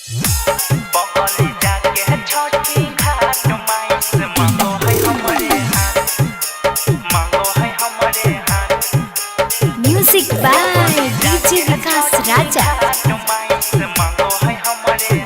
बगली जाके छठी घाट माई से मांगो है हमरे हाथ, मांगो है हमरे हाथ। म्यूजिक बाय डीजे विकास राजा। माई से मांगो है हमरे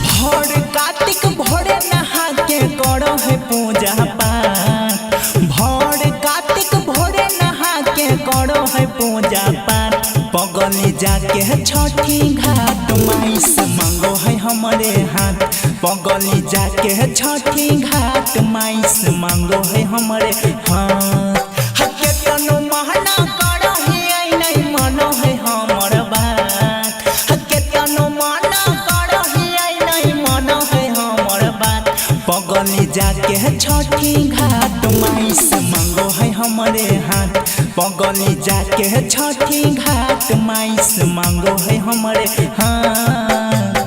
भोर कार्तिक भोरे नहा के करो है पूजा पाठ। भोर कार्तिक भोरे नहा के करो है पूजा पाठ। बगली जाके छठी घाट माई से मांगो है हमरे हाथ। बगली जाके छठी घाट माई से मांगो है हमरे हाथ। हके तनु महना करो है नहीं मनो है हमर बात। हके तनु महना करो है नहीं मनो है हमर बात। बगली जाके छठी घाट माई से मांगो है हमरे हाथ। बगली जाके छठी घाट माई से मांगो है हमरे हाथ।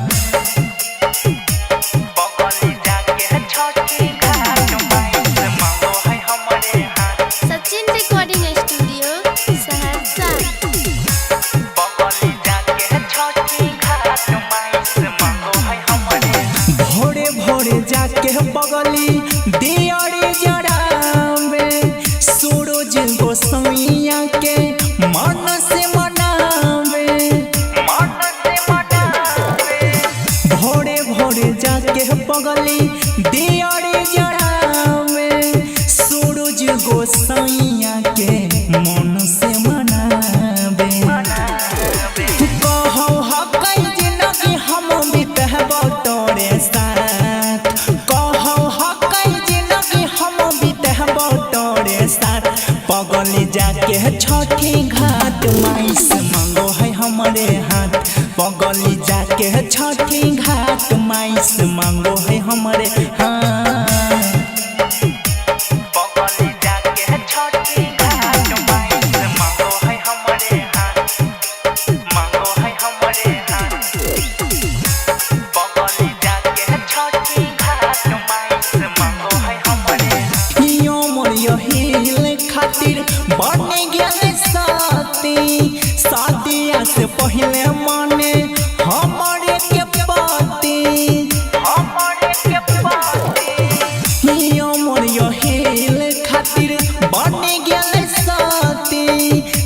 बगली जाके छठी घाट माई से मांगो है हमरे हाथ। Sachin recording studio Saharsa. बगली जाके छठी घाट माई से मांगो है हमरे भोरे भोरे जाके बगली दियारी जरावे। सूरज गोसाइया के मन से मनावे। मन से मनावे। भोरे भोरे जाके बगली दियारी जरावे। सूरज गोसाइया के मन से मनावे। कहो हकै जिंदगी हम बितहबो तोरे साथ। कहो हकै जिंदगी हम बितहबो तोरे साथ। बगली जाके छठी घाट माई से मांगो है हमरे हाथ। बगली जाके छठी घाट माई से मांगो है हमरे हाथ। बगली जाके छठी घाट माई से मांगो है हमरे हाथ, मांगो है हमरे हाथ। बगली जाके छठी घाट माई से मांगो है हमरे हाथ। यो मोर यही खातिर बने गेल साथी। शादिया से पहले माने हमरे के पति। हमरे के पाती यो मोर यही खातिर बने गेल साथी।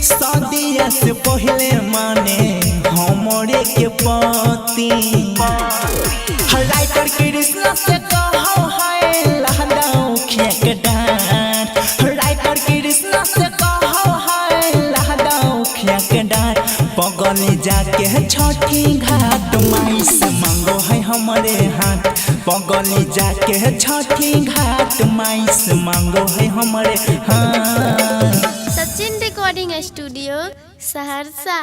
शादिया से पहले माने हमरे के पति। राइटर कृष्ण से कहो है लहदाओ खेक डांट। राइटर कृष्ण से कहो है लहदाओ खेक डांट। बगली जाके छठी घाट माई से मांगो है हमरे हाथ। बगली जाके छठी घाट माई से मांगो है हमरे हाथ। Sachin recording studio Saharsa.